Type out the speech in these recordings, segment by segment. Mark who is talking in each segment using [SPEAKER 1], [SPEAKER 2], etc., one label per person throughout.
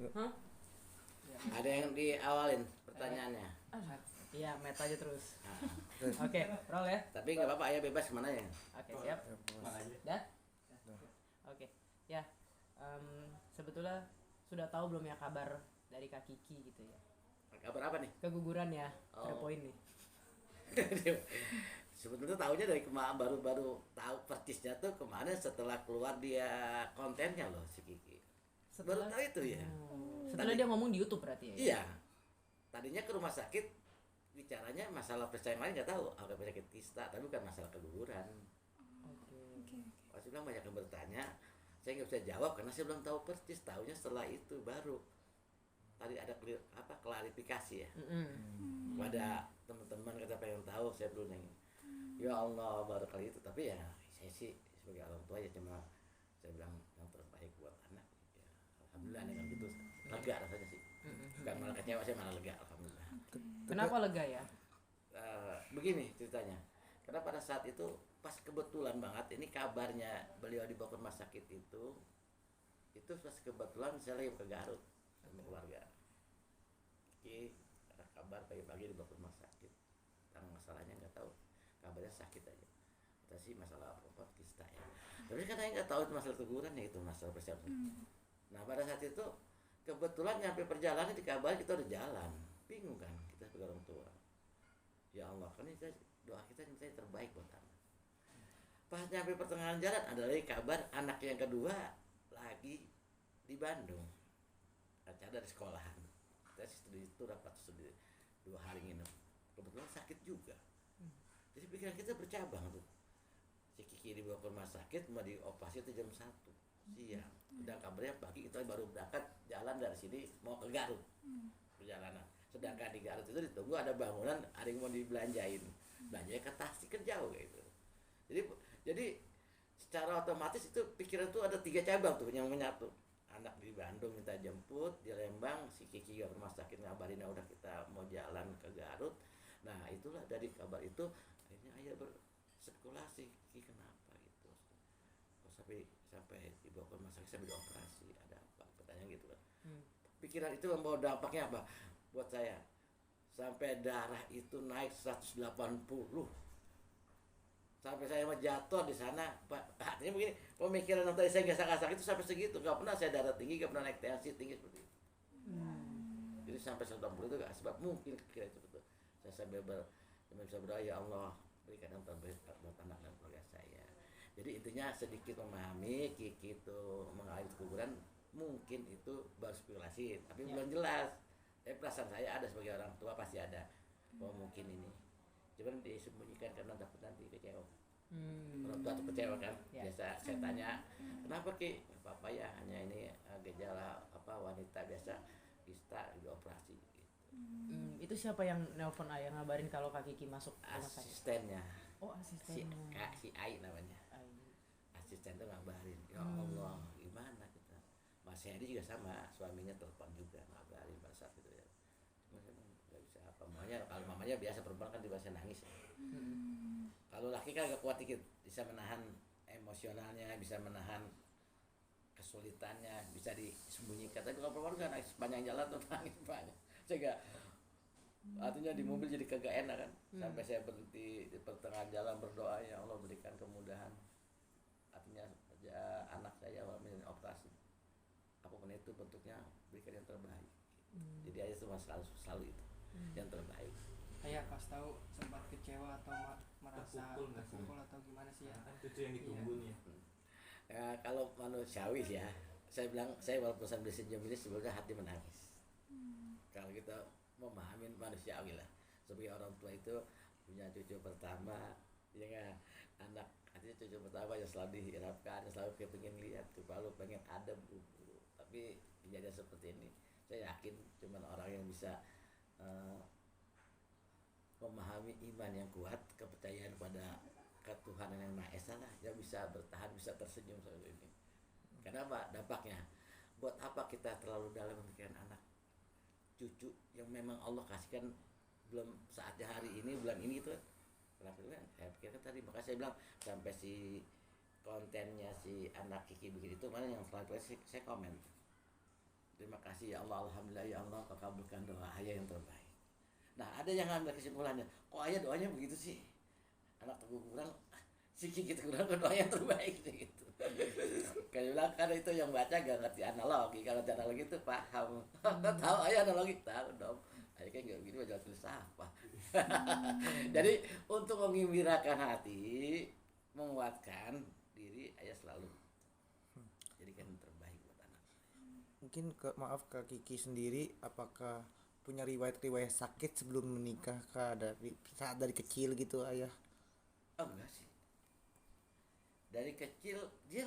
[SPEAKER 1] Hah?
[SPEAKER 2] Ada yang diawalin pertanyaannya.
[SPEAKER 1] Iya, met aja terus.
[SPEAKER 2] Nah,
[SPEAKER 1] Oke, roll ya.
[SPEAKER 2] tapi nggak apa-apa ya, bebas kemana ya.
[SPEAKER 1] Oke, siap. Dah? Oke. Ya. Sebetulnya sudah tahu belum ya kabar dari Kak Kiki gitu ya?
[SPEAKER 2] Kabar apa nih?
[SPEAKER 1] Keguguran ya,
[SPEAKER 2] Oh.
[SPEAKER 1] 3 poin nih.
[SPEAKER 2] Sebetulnya tahunya dari kemarin, baru tahu persisnya tuh kemarin setelah keluar dia kontennya loh si Kiki. Baru tahu itu ya.
[SPEAKER 1] Setelah
[SPEAKER 2] Tadi-
[SPEAKER 1] dia ngomong di YouTube berarti ya?
[SPEAKER 2] Iya. Tadinya ke rumah sakit bicaranya masalah periksa yang lain, nggak tahu apa penyakit kista, tapi bukan masalah keguguran.
[SPEAKER 1] Oke.
[SPEAKER 2] Pas bilang banyak yang bertanya, saya nggak bisa jawab karena saya belum tahu persis. Tahunya setelah itu baru tadi ada klarifikasi ya. Pada teman-teman kata pengen tahu, saya belum nanya. Ya Allah, baru kali itu. Tapi ya saya sih sebagai orang tua ya cuma saya bilang yang terbaik buat anak. Ya, alhamdulillah dengan gitu lega rasanya sih. Bukan malah kecewa, saya malah lega alhamdulillah.
[SPEAKER 1] Kenapa lega ya?
[SPEAKER 2] Begini ceritanya, karena pada saat itu pas kebetulan banget ini kabarnya beliau dibawa ke rumah sakit itu pas kebetulan saya lagi ke Garut sama keluarga. Oke, ada kabar pagi-pagi dibawa ke rumah sakit. Tentang masalahnya nggak tahu, kabarnya sakit aja. Kita sih masalah apa kista ya. Tapi katanya nggak tahu itu masalah teguran ya, itu masalah persiapan. Nah pada saat itu kebetulan nyampe perjalanan dikabarin kita udah jalan, bingung kan kita sebagai orang tua. Ya Allah, kan ini doa kita minta yang terbaik buat anak. Pas nyampe pertengahan jalan ada lagi kabar anak yang kedua lagi di Bandung. Acara dari sekolahan. Kita studi itu rapat studi 2 hari nginep. Kebetulan sakit juga. Jadi pikiran kita bercabang tuh. Si Kiki dibawa ke rumah sakit, mau dioperasi itu jam 1 siang. Udah kabarnya pagi kita baru berangkat jalan dari sini mau ke Garut. Perjalanan. Sedangkan di Garut itu ditunggu ada bangunan, ada yang mau dibelanjain. Belanjanya ke Tasik kan jauh gitu. Jadi secara otomatis itu pikiran tuh ada 3 cabang tuh yang menyatu. Anak di Bandung minta jemput, di Lembang si Kiki ke rumah sakit ngabarin udah kita mau jalan ke Garut. Nah itulah dari kabar itu akhirnya ayah berspekulasi, Kiki kenapa gitu. Kok sampai dibawa ke rumah sakit sampai dioperasi, ada apa? Pertanyaan gitu kan. Pikiran itu membawa dampaknya apa buat saya? Sampai darah itu naik 180. Sampai saya mah jatuh di sana. Artinya begini, pemikiran yang tadi saya gasak-gasak itu sampai segitu. Gak pernah saya darah tinggi, gak pernah naik tensi tinggi seperti itu. Jadi sampai 180 itu gak sebab mungkin kira itu betul. Saya sampai bisa berdoa, ya Allah berikan yang terbaik buat anak dan keluarga saya. Jadi intinya sedikit memahami Kiki itu mengalami keguguran, mungkin itu baru spekulasi, tapi belum jelas. Tapi perasaan saya ada sebagai orang tua pasti ada. Oh mungkin ini, cuman disembunyikan karena takut nanti kecewa. Orang tua tuh kecewa kan.
[SPEAKER 1] Ya.
[SPEAKER 2] Biasa saya tanya, kenapa Ki? Gak apa-apa ya, hanya ini gejala wanita biasa kista dioperasi gitu.
[SPEAKER 1] Itu siapa yang nelpon ayah ngabarin kalau Kak Kiki masuk rumah sakit?
[SPEAKER 2] Asistennya
[SPEAKER 1] Oh,
[SPEAKER 2] si
[SPEAKER 1] asistennya.
[SPEAKER 2] si Ai namanya.
[SPEAKER 1] Ay.
[SPEAKER 2] Asisten tuh ngabarin, ya Allah gimana kita. Mas Heri juga sama, suaminya telepon juga ngabarin pada saat itu ya. Cuma saya nggak bisa apa, mamanya kalau mamanya biasa perempuan kan biasa nangis ya. Kalau laki kan agak kuat dikit, bisa menahan emosionalnya, bisa menahan kesulitannya, bisa disembunyikan. Tapi kalau perempuan kan nangis sepanjang jalan tuh nangis banyak. Saya artinya di mobil jadi kagak enak kan. Sampai saya berhenti di pertengahan jalan berdoa, ya Allah berikan kemudahan. Artinya ya, anak saya menjalani operasi apapun itu bentuknya berikan yang terbaik. Jadi aja cuma selalu itu yang terbaik.
[SPEAKER 3] Ayah pas tahu sempat kecewa atau merasa
[SPEAKER 4] Terpukul nggak sih?
[SPEAKER 3] terpukul atau gimana sih ya?
[SPEAKER 4] Kan itu yang ditunggu nih ya.
[SPEAKER 2] Ya, kalau manusiawi ya, saya bilang saya walaupun sambil senyum ini sebenarnya hati menangis. Kalau kita memahami manusiawi lah, sebagai orang tua itu punya cucu pertama, ya kan, anak artinya cucu pertama yang selalu diharapkan, yang selalu kepingin lihat, selalu pengen ada buru-buru. Tapi kejadian seperti ini, saya yakin cuman orang yang bisa memahami iman yang kuat, kepercayaan pada ketuhanan yang Maha Esa lah, yang bisa bertahan, bisa tersenyum seperti ini. Kenapa? Dampaknya, buat apa kita terlalu dalam memikirkan anak cucu yang memang Allah kasihkan belum saatnya hari ini, bulan ini itu. Kenapa itu kan? Saya pikirkan tadi, makanya saya bilang sampai si kontennya si anak Kiki begini itu mana yang selalu saya komen. Terima kasih. kasih ya Allah, alhamdulillah ya Allah, kau kabulkan doa ayah yang terbaik. Nah ada yang ngambil kesimpulannya, kok ayah doanya begitu sih, anak teguh kurang, si Kiki kurang doa yang terbaik gitu. Kayak bilang kan itu yang baca gak ngerti analogi, kalau ngerti analogi itu paham. Tahu ayah analogi, tahu dong. Ayah kan gak begini baca tulis apa. Jadi untuk menggembirakan hati, menguatkan diri, ayah selalu jadikan yang terbaik buat anak.
[SPEAKER 4] Mungkin maaf Kak Kiki sendiri, apakah punya riwayat sakit sebelum menikah Kak, dari saat dari kecil gitu ayah?
[SPEAKER 2] Oh enggak sih, dari kecil dia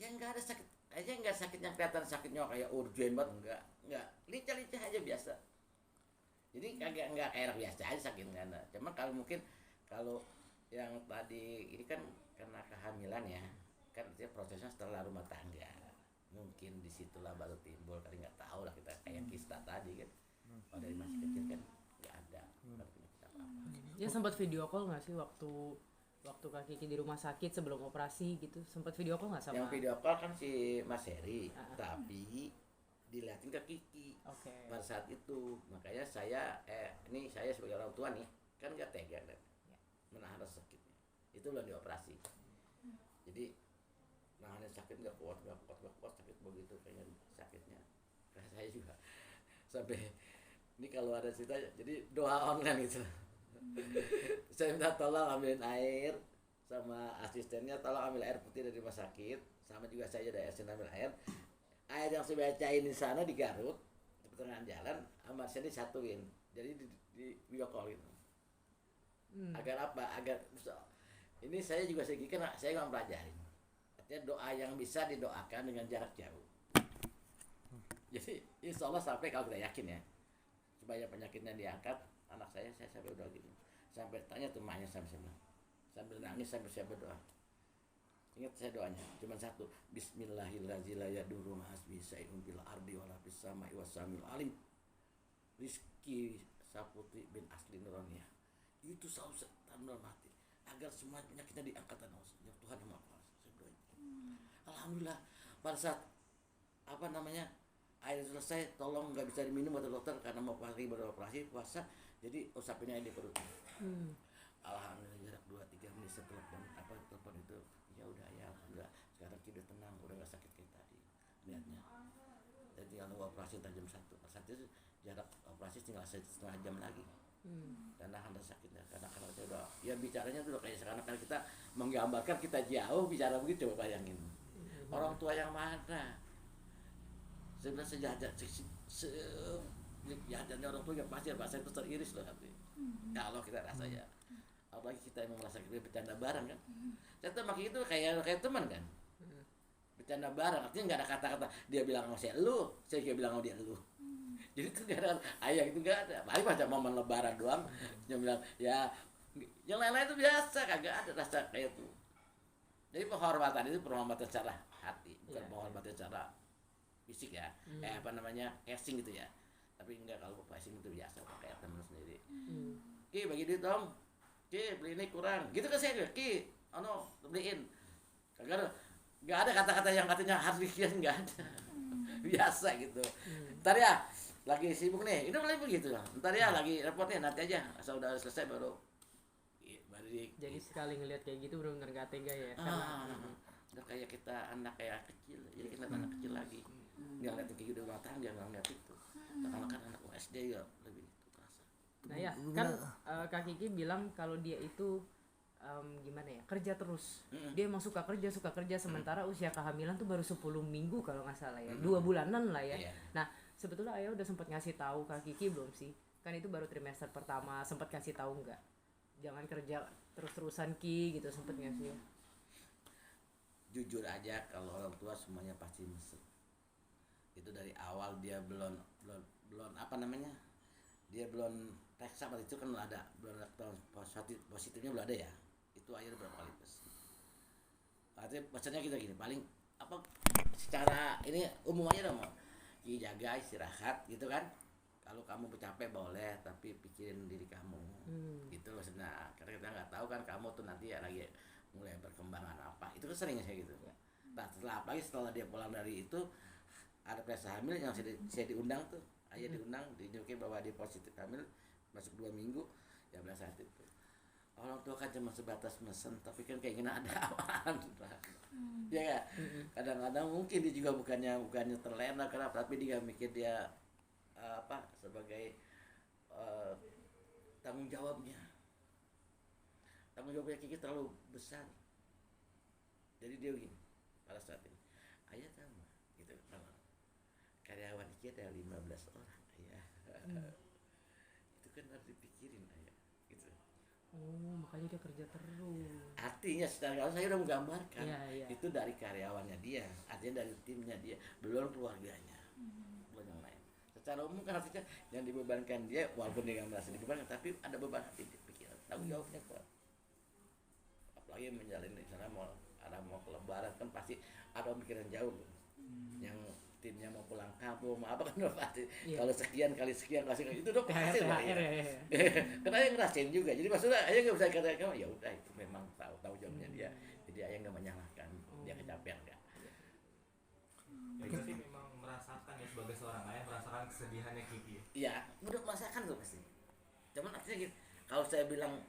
[SPEAKER 2] yang nggak ada sakit aja, nggak sakit yang kelihatan sakitnya kayak urgent banget, nggak lincah-lincah aja biasa. Jadi kagak nggak kayak biasa aja sakit nggak ada. Cuma kalau mungkin kalau yang tadi ini kan karena kehamilan ya, kan itu prosesnya setelah rumah tangga, mungkin disitulah baru timbul, kali nggak tahu lah kita kayak kista tadi kan. Kalau dari masih kecil kan nggak ada penyakit apa-apa.
[SPEAKER 1] Dia sempat video call nggak sih waktu Kak Kiki di rumah sakit sebelum operasi gitu, sempat video call nggak sama?
[SPEAKER 2] Yang video call kan si Mas Heri, tapi dilihatin ke Kiki pada saat itu. Makanya saya ini saya sebagai orang tua nih kan nggak tega kan menahan rasa sakitnya, itu belum dioperasi. Jadi nahan sakit nggak kuat sakit begitu kayaknya sakitnya. Karena saya juga sampai ini kalau ada cerita jadi doa online gitu. Saya minta tolong ambilin air sama asistennya, tolong ambil air putih dari rumah sakit, sama juga saya dari asisten ambil air yang saya bacain di sana di Garut di pertengahan jalan, sama saya disatuin, jadi di video call gitu. Agar apa? Agar ini saya juga sedikit kan saya nggak pelajarin. Artinya doa yang bisa didoakan dengan jarak jauh. Jadi insya Allah sampai kalau kita yakin ya, supaya penyakitnya diangkat, anak saya sampai udah gini, sampai tanya temannya sambil nangis sampai saya berdoa. Ingat saya doanya cuma satu, Bismillahirrahmanirrahim, hasbi sayyidun bil ardi wala bis samai wasamil alim, Rizki Saputri bin Asli Nuronia. Itu selalu dalam hati agar semua penyakitnya diangkat dan ya Tuhan yang Maha Kuasa. Saya doain. Alhamdulillah pada saat air selesai, tolong nggak bisa diminum kata dokter karena mau pagi baru operasi puasa, jadi usapinnya di perut. Alhamdulillah jarak 2-3 menit setelah telepon itu, ya udah ya alhamdulillah sekarang udah tenang, udah nggak sakit kayak tadi lihatnya. Jadi tinggal nunggu operasi jam 1. Saat itu jarak operasi tinggal 1,5 jam lagi. Dan nahan sakitnya karena saya udah ya bicaranya tuh kayak sekarang kan kita menggambarkan kita jauh bicara begitu, coba bayangin orang tua yang mana sebenarnya sejahteranya orang tua yang pasti bahasa itu teriris loh hati. Kalau kita rasa ya, apalagi kita yang merasa kita bercanda bareng kan, saya tuh makin itu kayak teman kan, bercanda bareng, artinya nggak ada kata-kata dia bilang sama saya lu, saya juga bilang sama dia lu. Jadi itu nggak ada ayah itu nggak ada, paling macam momen lebaran doang yang bilang ya, yang lain-lain itu biasa, kagak ada rasa kayak itu. Jadi penghormatan itu penghormatan secara hati, bukan penghormatan secara fisik ya, casing gitu ya. Tapi enggak, kalau casing itu biasa kayak teman sendiri. Ki bagi duit dong, Ki beli ini kurang, gitu kan saya, Ki beliin. Nggak ada kata-kata yang katanya harus dikirim, nggak ada. Biasa gitu. Ntar ya lagi sibuk nih, itu mulai begitu. Ntar ya lagi repot nih, nanti aja asal udah selesai baru
[SPEAKER 1] jadi sekali ngelihat kayak gitu benar-benar gak tega ya.
[SPEAKER 2] Udah kayak kita anak kayak kecil, jadi kita anak kecil lagi. Nggak ngeliatin kayak gitu rumah tangga, nggak ngeliat itu. Karena kan anak SD ya lebih terasa.
[SPEAKER 1] Nah ya kan Kak Kiki bilang kalau dia itu gimana ya, kerja terus. Dia emang suka kerja sementara usia kehamilan tuh baru 10 minggu kalau nggak salah ya, 2 bulanan lah ya. Nah sebetulnya ayah udah sempat ngasih tahu Kak Kiki belum sih? Kan itu baru trimester pertama, sempat kasih tahu nggak? Jangan kerja terus-terusan Ki gitu, sempat nggak sih?
[SPEAKER 2] Jujur aja kalau orang tua semuanya pasti mesem. Itu dari awal dia belum dia belum periksa itu kan ada belum positifnya belum ada ya. Itu akhirnya berapa kali tes. Artinya pesannya kita gini, paling secara ini umum aja dong, jaga istirahat gitu kan. Kalau kamu capek boleh, tapi pikirin diri kamu. Gitu loh sebenarnya. Karena kita nggak tahu kan kamu tuh nanti ya lagi mulai perkembangan apa. Itu kan seringnya kayak gitu. Nah setelah dia pulang dari itu, ada perasa hamil yang saya diundang tuh, ayah diundang, dijoki bahwa dia positif hamil masuk 2 minggu, ya pada saat itu orang tua kan cuma sebatas mesen, tapi kan keinginan ada apaan, ya kan? Kadang-kadang mungkin dia juga bukannya terlena kenapa, tapi dia mikir dia sebagai tanggung jawabnya Kiki terlalu besar, jadi dia begini pada saat ini, ayah tahu nggak gitu, kalau karyawan Kiki ada 15 orang ayah, itu kan harus dipikirin ayah gitu.
[SPEAKER 1] Oh, makanya dia kerja terus.
[SPEAKER 2] Artinya secara kalau saya udah menggambarkan
[SPEAKER 1] Iya.
[SPEAKER 2] itu dari karyawannya dia, artinya dari timnya dia, belum keluarganya, belum yang lain. Secara umum kan artinya yang dibebankan dia, walaupun dia nggak merasa dibebankan, tapi ada beban hati di pikiran, tanggung jawabnya kuat. Apalagi menjalin di sana mau ke lebaran kan pasti ada pemikiran jauh, yang timnya mau pulang kampung, mau apa kan udah pasti.
[SPEAKER 1] Iya.
[SPEAKER 2] Kalau sekian kali sekian kasih itu udah pasti lah
[SPEAKER 1] THR
[SPEAKER 2] ya.
[SPEAKER 1] ya.
[SPEAKER 2] Karena ayah ngerasain juga, jadi maksudnya ayah nggak bisa katakan ya udah itu memang tahu jawabnya dia, jadi ayah nggak menyalahkan dia kecapean nggak.
[SPEAKER 5] Ya, berarti memang merasakan ya sebagai seorang ayah merasakan kesedihannya Kiki.
[SPEAKER 2] Iya, udah merasakan tuh pasti. Cuman artinya gitu, kalau saya bilang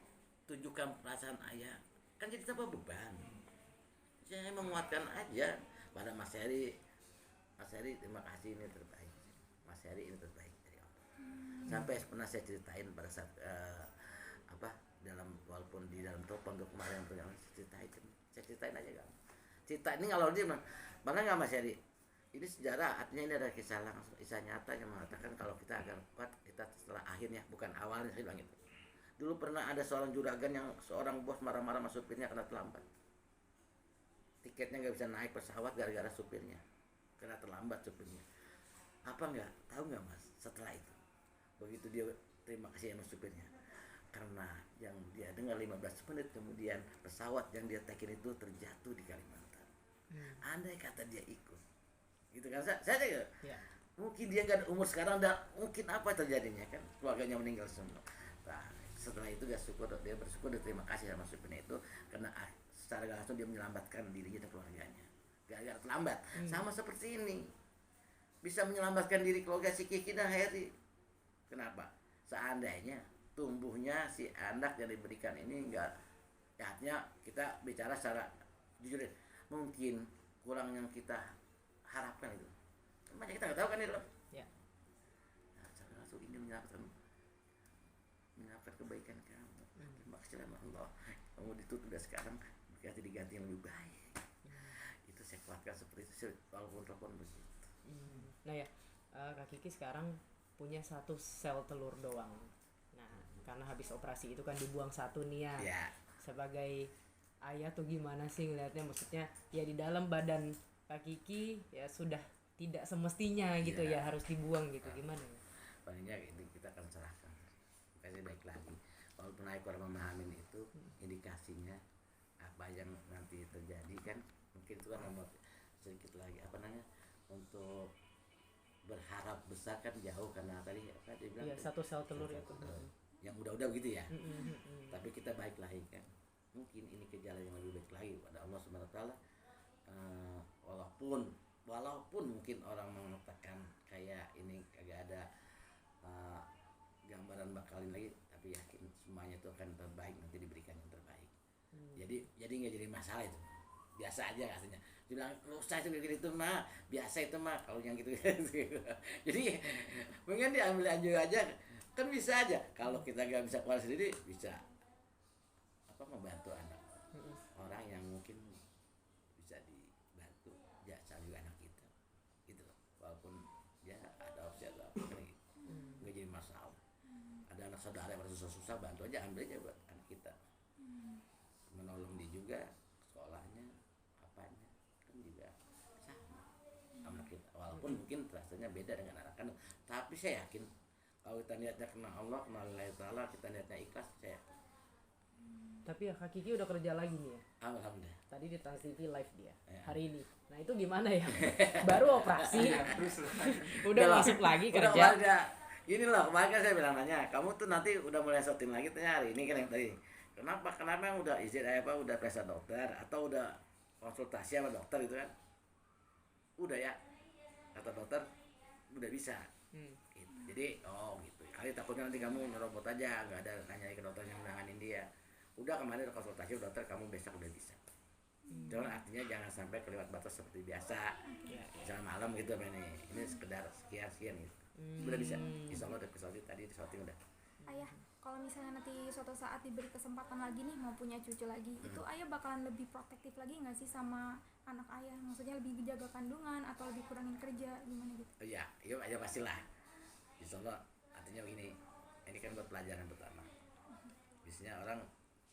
[SPEAKER 2] tunjukkan perasaan ayah, kan jadi tambah beban. Saya menguatkan aja pada Mas Heri, terima kasih ini terbaik. Mas Heri ini terbaik dari Allah. Sampai pernah saya ceritain pada saat walaupun di dalam telepon untuk kemarin saya ceritain aja kan. Cerita ini kalau dia mana nggak Mas Heri? Ini sejarah, artinya ini ada kisah langsung, kisah nyata yang mengatakan kalau kita agar kuat, kita setelah akhirnya, bukan awalnya saya bilang itu. Dulu pernah ada seorang juragan yang seorang bos marah-marah sama supirnya karena terlambat. Tiketnya nggak bisa naik pesawat gara-gara supirnya, karena terlambat supirnya. Apa nggak? Tahu nggak Mas? Setelah itu, begitu dia terima kasih sama supirnya, karena yang dia dengar 15 menit kemudian pesawat yang dia taikin itu terjatuh di Kalimantan. Andai kata dia ikut, gitu kan? Saya
[SPEAKER 1] Ya.
[SPEAKER 2] mungkin dia nggak ada umur sekarang, dan mungkin apa terjadinya kan? Keluarganya meninggal semua. Nah, setelah itu dia bersyukur, dia terima kasih sama supirnya itu karena secara langsung dia menyelamatkan dirinya dan keluarganya. Gara-gara terlambat, sama seperti ini bisa menyelamatkan diri keluarga si Kiki dan Heri. Kenapa? Seandainya tumbuhnya si anak yang diberikan ini enggak, ya artinya kita bicara secara jujur, mungkin kurang yang kita harapkan itu. Makanya kita nggak tahu kan itu.
[SPEAKER 1] Ya.
[SPEAKER 2] Nah, secara langsung ingin menyelamatkan kebaikan kamu. Terima kasih sama Allah. Kamu ditutup dari sekarang, berarti diganti yang lebih baik. Itu saya kuatkan seperti itu, walaupun telepon begitu.
[SPEAKER 1] Nah ya, Kak Kiki sekarang punya 1 sel telur doang. Nah, karena habis operasi itu kan dibuang 1 nih ya.
[SPEAKER 2] Ya.
[SPEAKER 1] Sebagai ayah tuh gimana sih ngelihatnya? Maksudnya ya di dalam badan Kak Kiki ya sudah tidak semestinya gitu ya harus dibuang gitu. Gimana ya?
[SPEAKER 2] Palingnya ini kita akan serahkan. Kasih baik lagi. Walaupun ayah kurang memahami itu, indikasinya apa yang nanti terjadi kan, mungkin itu kan nomor sedikit lagi untuk berharap besar kan jauh, karena tadi apa dia bilang
[SPEAKER 1] Iya, 1 sel telur itu.
[SPEAKER 2] yang udah begitu ya. Tapi kita baik lagi kan, mungkin ini ke jalan yang lebih baik lagi pada Allah Subhanahu Wa Taala. Walaupun mungkin orang mengatakan kayak ini kagak ada gambaran bakalin lagi, tapi yakin semuanya itu akan terbaik, nanti diberikan yang terbaik. Jadi nggak jadi masalah itu, biasa aja katanya. Bilang usah itu mah biasa itu mah kalau yang gitu. Jadi mungkin diambil aja kan bisa aja. Kalau kita nggak bisa keluar sendiri, bisa membantu anak orang yang mungkin bisa dibantu, jasa juga anak kita gitu loh. Walaupun ya ada opsi atau apa gitu, nggak jadi masalah. Ada anak saudara yang susah-susah, bantu aja, ambil aja buat anak kita, menolong dia juga sekolahnya apanya kan juga sama anak kita, walaupun mungkin rasanya beda dengan anak kan, tapi saya yakin kalau kita niatnya kenal Allah, kenal Allah Ta'ala, kita niatnya ikhlas, saya yakin.
[SPEAKER 1] Tapi ya Kak Kiki udah kerja lagi nih ya.
[SPEAKER 2] Alhamdulillah.
[SPEAKER 1] Tadi di Trans TV live dia
[SPEAKER 2] Ya.
[SPEAKER 1] hari ini. Nah itu gimana ya? Baru operasi, udah
[SPEAKER 2] Udah lah.
[SPEAKER 1] masuk lagi
[SPEAKER 2] Udah
[SPEAKER 1] kerja.
[SPEAKER 2] warga. Ini loh kemarin kan saya bilang nanya, kamu tuh nanti udah mulai syuting lagi tanya hari ini kan yang tadi. Kenapa yang udah izin udah periksa dokter atau udah konsultasi sama dokter itu kan? Udah ya. kata dokter udah bisa. Gitu. Jadi gitu kali takutnya nanti kamu nyerobot aja nggak ada nanya ke dokter yang nanganin dia. Udah kemarin konsultasi dokter, kamu besok udah bisa. Cuman artinya jangan sampai kelewat batas seperti biasa. Jangan malam gitu ini sekedar sekian gitu. Udah bisa. Insya Allah udah kesolid tadi disorting udah.
[SPEAKER 6] Ayah, kalau misalnya nanti suatu saat diberi kesempatan lagi nih mau punya cucu lagi, itu ayah bakalan lebih protektif lagi nggak sih sama anak ayah? Maksudnya lebih jaga kandungan atau lebih kurangin kerja gimana gitu?
[SPEAKER 2] Oh iya, ya pastilah. Insya Allah artinya begini, ini kan buat pelajaran pertama. Biasanya orang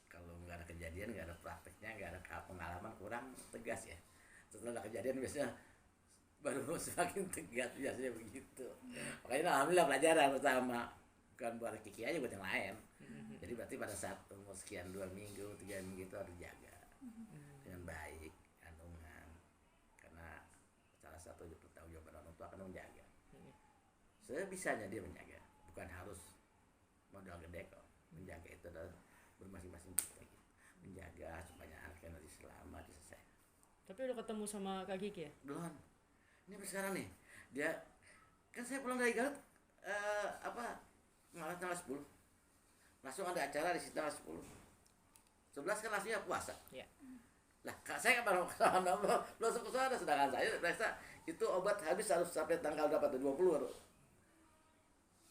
[SPEAKER 2] kalau nggak ada kejadian, nggak ada prakteknya, nggak ada pengalaman, kurang tegas ya. Setelah ada kejadian biasanya baru semakin tegas biasanya begitu. Makanya alhamdulillah pelajaran pertama, bukan buat Kiki aja, buat yang lain. Jadi berarti pada saat umur sekian 2 minggu, 3 minggu itu harus jaga dengan baik kandungan, karena salah satu tanggung jawab orang tua akan menjaga. Sebisanya dia menjaga, bukan harus modal gede kok. Menjaga itu adalah bermasing-masing kita gitu. Menjaga supaya anaknya nanti selamat selesai.
[SPEAKER 1] Tapi udah ketemu sama Kak Kiki ya?
[SPEAKER 2] Belum. Ini sampai sekarang nih. Dia kan saya pulang dari Garut malah tanggal 10. Langsung ada acara di situ tanggal 10. 11 kan langsungnya puasa.
[SPEAKER 1] Iya.
[SPEAKER 2] Lah, Kak saya kan baru kesana langsung ke sana, sedangkan saya periksa itu obat habis harus sampai tanggal berapa tuh 20 baru.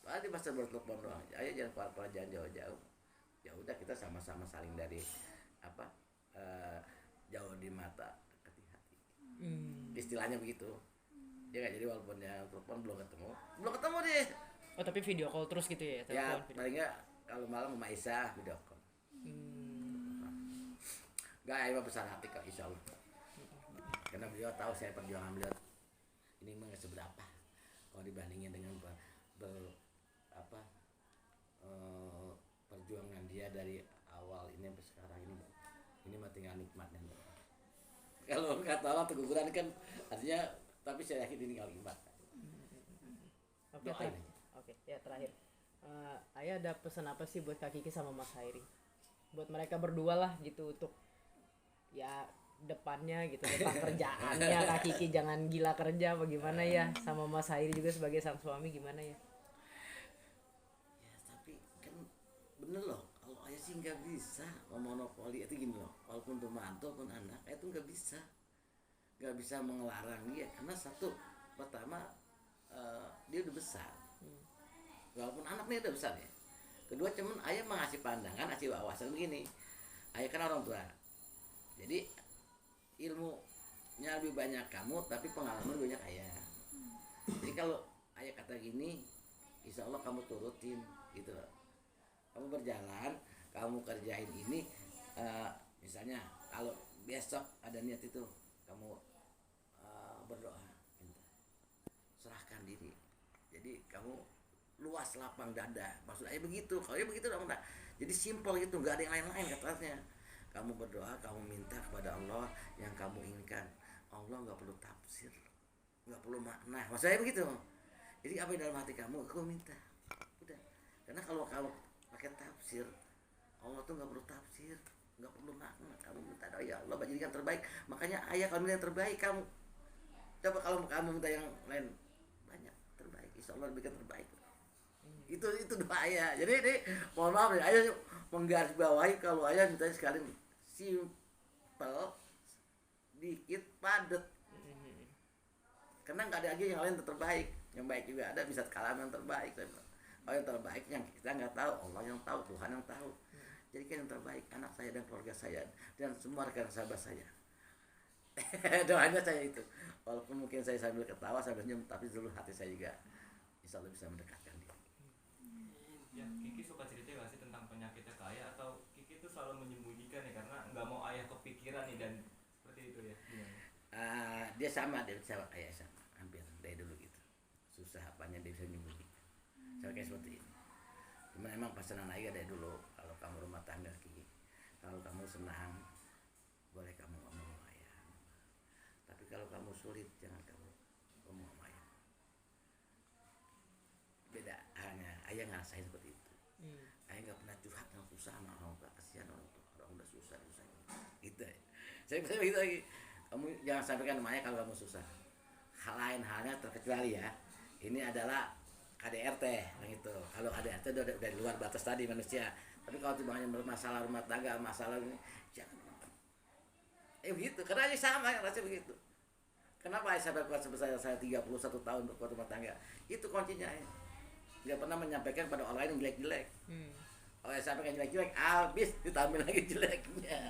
[SPEAKER 2] Tadi pas bertelepon doang. Ayo jangan keluar-keluar, jangan jauh-jauh. Ya udah kita sama-sama saling dari jauh di mata dekat di hati. Istilahnya begitu. Dia nggak jadi walaupun dia telepon belum ketemu deh.
[SPEAKER 1] Oh tapi video call terus gitu ya?
[SPEAKER 2] Ya
[SPEAKER 1] Telepon,
[SPEAKER 2] paling nggak kalau malam sama Isa video call. Nggak, Ayo besar hati kok insya Allah. Karena beliau tahu saya perjuangan beliau ini mah nggak seberapa kalau dibandingin dengan perjuangan dia dari awal ini sampai sekarang ini mah tinggal nikmatnya. Kalau nggak tahu keguguran kan artinya, tapi saya yakin ini tinggal nikmat.
[SPEAKER 1] Oke, ya terakhir. Ayah ada pesan apa sih buat Kak Kiki sama Mas Hairi? Buat mereka berdua lah gitu untuk ya depannya gitu, depan kerjaannya Kak Kiki jangan gila kerja bagaimana ya, sama Mas Hairi juga sebagai sang suami gimana ya?
[SPEAKER 2] Ya tapi kan bener loh, kalau ayah sih nggak bisa memonopoli itu gini loh, walaupun pembantu pun anak itu nggak bisa mengelarang dia, karena satu pertama dia udah besar, walaupun anaknya udah besar ya. Kedua cuman ayah mengasih pandangan, ngasih wawasan begini, ayah kan orang tua, jadi ilmunya lebih banyak kamu, tapi pengalaman lebih banyak ayah. Jadi kalau ayah kata gini, insya Allah kamu turutin gitu loh. Kamu berjalan, kamu kerjain ini, misalnya kalau besok ada niat itu, kamu berdoa, minta, serahkan diri. Jadi kamu luas lapang dada, maksud ayah begitu. Kalau ayah begitu dong, jadi simpel gitu, nggak ada yang lain-lain katanya. Kamu berdoa, kamu minta kepada Allah yang kamu inginkan. Allah nggak perlu tafsir, nggak perlu makna. Maksud saya begitu. Jadi apa yang dalam hati kamu minta. Udah. Karena kalau kamu pakai tafsir, Allah tuh nggak perlu tafsir, nggak perlu makna. Kamu minta doa, ya Allah jadikan terbaik. Makanya ayah kalau minta yang terbaik kamu. Coba kalau kamu minta yang lain banyak terbaik, insya Allah berikan terbaik. Itu doa ayah. Jadi ini mohon maaf ya, ayah menggarisbawahi kalau ayah minta sekali simpel, dikit, padat. Karena nggak ada lagi yang lain terbaik. Yang baik juga ada, bisa kalam yang terbaik. Oh yang terbaik yang kita nggak tahu, Allah yang tahu, Tuhan yang tahu. Jadi kan yang terbaik anak saya dan keluarga saya dan semua rekan sahabat saya. Doanya saya itu. Walaupun mungkin saya sambil ketawa sambil senyum, tapi seluruh hati saya juga insya Allah bisa mendekatkan dia.
[SPEAKER 5] Ya, Kiki suka cerita nggak sih tentang penyakitnya ke ayah, atau Kiki itu selalu menyembunyikan ya karena nggak mau ayah kepikiran nih dan seperti itu ya?
[SPEAKER 2] Dia sama ayah sama, hampir dari dulu gitu. Susah apanya dia bisa menyembunyikan. Saya kayak seperti ini. Cuman emang pesanan ayah dari dulu, kalau kamu rumah tangga Kiki, kalau kamu senang boleh kamu ngomong sama ayah. Tapi kalau kamu sulit jangan kamu ngomong sama ayah. Beda hanya ayah ngerasain seperti itu. Ayah nggak pernah curhat yang susah sama orang tua, kasihan orang tua, orang udah susah gitu ya. Saya begitu lagi, kamu jangan sampaikan sama ayah kalau kamu susah. hal lain halnya terkecuali ya. Ini adalah KDRT yang itu. Kalau KDRT udah di luar batas tadi manusia. Tapi kalau cuma hanya masalah rumah tangga, masalah ini, jangan. Begitu. Karena ini sama rasanya begitu. Kenapa saya berkuat sebesar saya 31 tahun berkuat rumah tangga? Itu kuncinya. Nggak pernah menyampaikan pada orang lain yang jelek-jelek. Kalau saya sampaikan jelek-jelek, habis ditambah lagi jeleknya.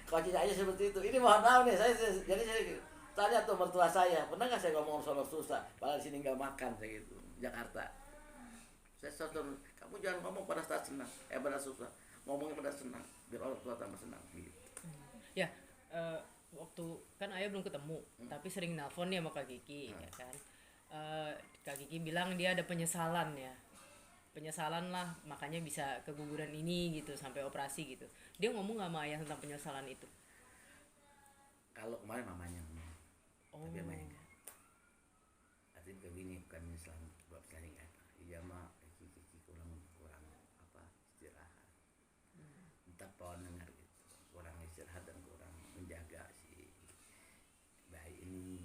[SPEAKER 2] Kuncinya aja seperti itu. Ini mohon maaf nih, saya tanya tuh mertua saya, pernah nggak saya ngomong soal susah? Padahal di sini nggak makan saya gitu, Jakarta. Saya selalu, kamu jangan ngomong pada saat senang, pada susah. Ngomongnya pada senang, biar orang tua tambah senang. Gitu.
[SPEAKER 1] Ya, waktu kan ayah belum ketemu, tapi sering nelpon nih sama Kak Kiki, ya kan. Kak Kiki bilang dia ada penyesalan ya, penyesalan lah, makanya bisa keguguran ini gitu sampai operasi gitu. Dia ngomong nggak sama ayah tentang penyesalan itu?
[SPEAKER 2] Kalau kemarin mamanya ngomong, tapi mamanya enggak. Artinya begini, bukan menyesal buat saya enggak. Iya mah, Kiki kurang istirahat. Entah pohon dengar gitu, kurang istirahat dan kurang menjaga si bayi ini.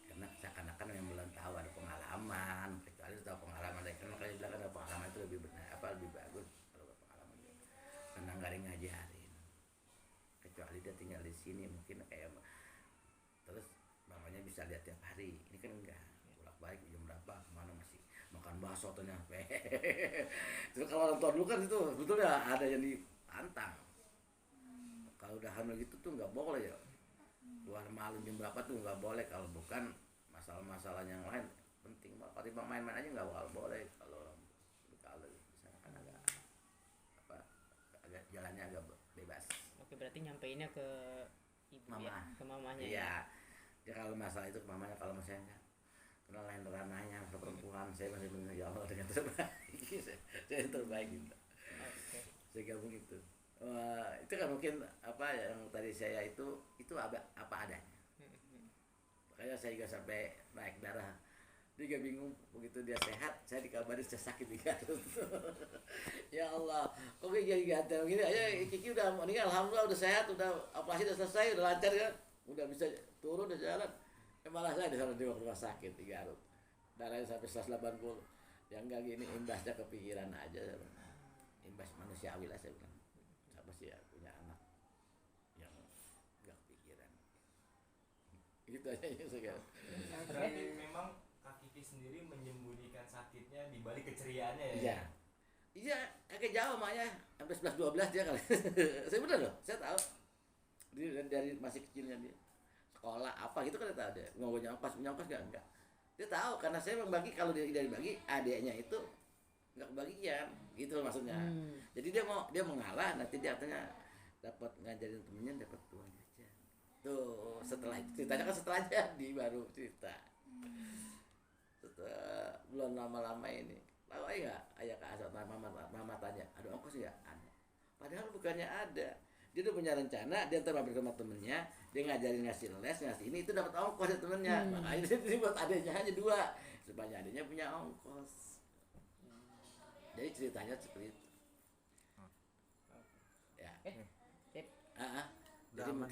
[SPEAKER 2] Karena seakan-akan yang belum tahu ada pengalaman, kecuali tahu pengalaman dari kan makanya bilang ada pengalaman itu lebih benar lebih bagus kalau pengalaman itu. Karena nggak ada yang ngajarin, kecuali dia tinggal di sini mungkin kayak terus mamanya bisa lihat tiap hari. Ini kan enggak, bolak balik jam berapa kemana masih makan bakso ternyata. Terus kalau orang tua dulu kan itu sebetulnya ada yang dipantang. Kalau udah hamil gitu tuh nggak boleh ya. Keluar malam jam berapa tuh nggak boleh, kalau bukan masalah-masalah yang lain penting. Kalau tiba main-main aja nggak boleh. Kalau misalnya kan agak jalannya agak bebas.
[SPEAKER 1] Oke, berarti nyampeinnya ke ibu
[SPEAKER 2] Mama.
[SPEAKER 1] ya, ke mamanya.
[SPEAKER 2] Iya. Ya kalau masalah itu ke mamanya, kalau masalah enggak. Karena lain ranahnya ke perempuan, saya masih benar ya Allah dengan terbaik. Saya yang terbaik gitu.
[SPEAKER 1] Oke.
[SPEAKER 2] Saya gabung itu. Itu kan mungkin yang tadi saya itu apa adanya. Makanya saya juga sampai naik darah. Dia juga bingung, begitu dia sehat, saya dikabari saya sakit di Garut. Ya Allah, kok kayak jadi gatel gini aja. Kiki udah meninggal, alhamdulillah udah sehat, udah operasi udah selesai, udah lancar kan, udah bisa turun, udah jalan. Malah saya di sana di rumah sakit di Garut, darahnya sampai 180. Yang enggak gini imbasnya kepikiran aja, imbas manusiawi lah saya bilang. Siapa sih ya punya anak yang enggak kepikiran? Gitu aja ya saya.
[SPEAKER 5] Berarti memang Kak Kiki sendiri menyembunyikan sakitnya di balik keceriaannya ya?
[SPEAKER 2] Iya. Iya, agak jauh maknya sampai 11-12 dia kali. Saya benar loh, saya tahu. Dia dari masih kecilnya dia. Sekolah apa gitu kan dia tahu dia. Ngomong nyongkos enggak. Dia tahu karena saya membagi, kalau dia dibagi adiknya itu enggak kebagian. Gitu loh maksudnya. Jadi dia mengalah, nanti dia katanya dapat ngajarin temennya, dapat uang jajan. Tuh, setelah itu ceritanya kan setelah jadi baru cerita. Setelah belum lama-lama ini, tahu enggak ayah ke asal mama tanya, ada ongkos enggak? Ada. Padahal bukannya ada. Dia udah punya rencana, dia ntar mampir ke rumah temennya, dia ngajarin ngasih les, ngasih ini, itu dapat ongkos dari temennya. Makanya dia buat adiknya aja 2 supaya adiknya punya ongkos. Jadi ceritanya seperti itu. Ya.
[SPEAKER 1] Sip.
[SPEAKER 2] Jadi